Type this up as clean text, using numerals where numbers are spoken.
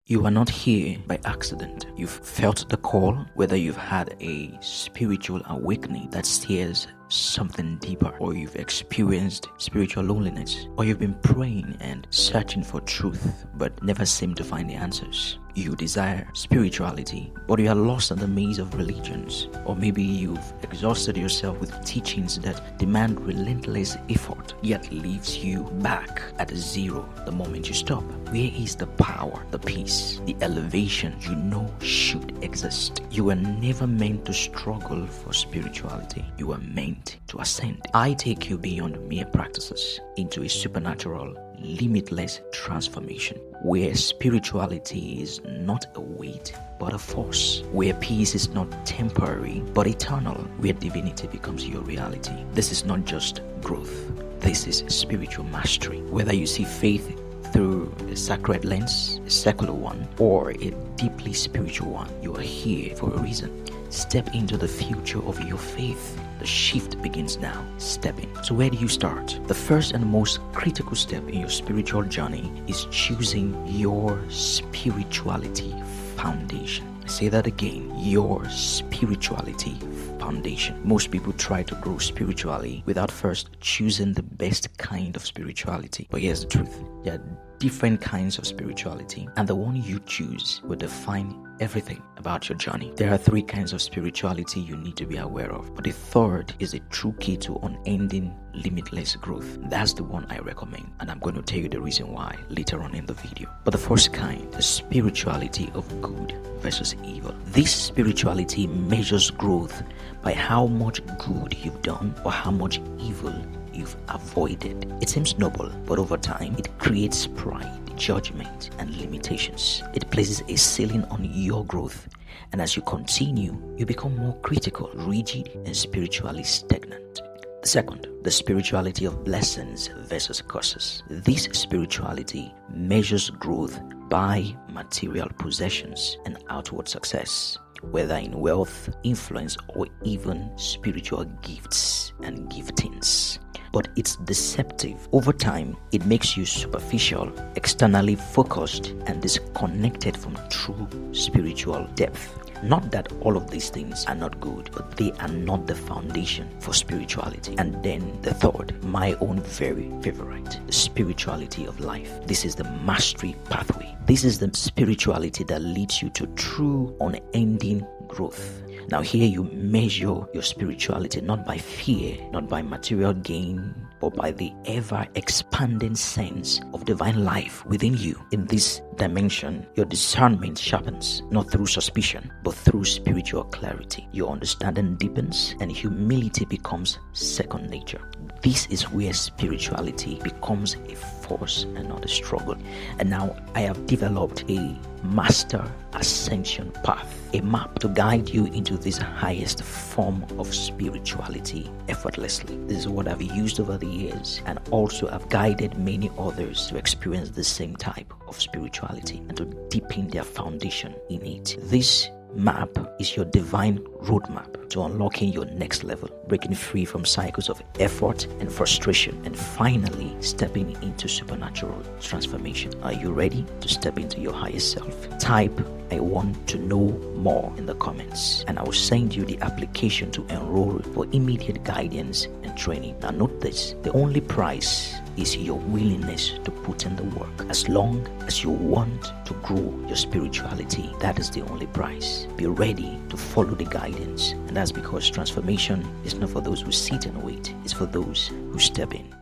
You are not here by accident. You've felt the call, whether you've had a spiritual awakening that steers something deeper, or you've experienced spiritual loneliness, or you've been praying and searching for truth but never seem to find the answers. You desire spirituality, but you are lost in the maze of religions, or maybe you've exhausted yourself with teachings that demand relentless effort yet leaves you back at zero the moment you stop. Where is the power, the peace, the elevation you know should exist? You were never meant to struggle for spirituality. You were meant to ascend. I take you beyond mere practices into a supernatural, limitless transformation, where spirituality is not a weight but a force, where peace is not temporary but eternal, where divinity becomes your reality. This is not just growth, this is spiritual mastery. Whether you see faith through a sacred lens, a secular one, or a deeply spiritual one, you are here for a reason. Step into the future of your faith. The shift begins now. Step in. So where do you start? The first and most critical step in your spiritual journey is choosing your spirituality foundation. I say that again, your spirituality foundation. Most people try to grow spiritually without first choosing the best kind of spirituality. But here's the truth. There are different kinds of spirituality, and the one you choose will define everything about your journey. There are 3 kinds of spirituality you need to be aware of, but the third is a true key to unending, limitless growth. That's the one I recommend, and I'm going to tell you the reason why later on in the video. But the first kind, the spirituality of good versus evil. This spirituality measures growth by how much good you've done or how much evil you've avoided. It seems noble, but over time it creates pride, judgment, and limitations. It places a ceiling on your growth, and as you continue, you become more critical, rigid, and spiritually stagnant. The second, the spirituality of blessings versus curses. This spirituality measures growth by material possessions and outward success, whether in wealth, influence, or even spiritual gifts and giftings. But it's deceptive. Over time, it makes you superficial, externally focused, and disconnected from true spiritual depth. Not that all of these things are not good, but they are not the foundation for spirituality. And then the third, my own very favorite, the spirituality of life. This is the mastery pathway. This is the spirituality that leads you to true, unending growth. Now here you measure your spirituality not by fear, not by material gain, but by the ever-expanding sense of divine life within you. In this dimension, your discernment sharpens, not through suspicion, but through spiritual clarity. Your understanding deepens, and humility becomes second nature. This is where spirituality becomes a force and not a struggle. And now I have developed a master ascension path, a map to guide you into this highest form of spirituality effortlessly. This is what I've used over the years, and also I've guided many others to experience the same type of spirituality and to deepen their foundation in it. This map is your divine roadmap to unlocking your next level, breaking free from cycles of effort and frustration, and finally stepping into supernatural transformation. Are you ready to step into your highest self? Type "I want to know more" in the comments, and I will send you the application to enroll for immediate guidance and training. Now note this, the only price is your willingness to put in the work. As long as you want to grow your spirituality, that is the only price. Be ready to follow the guidance, and that's because transformation is not for those who sit and wait, it's for those who step in.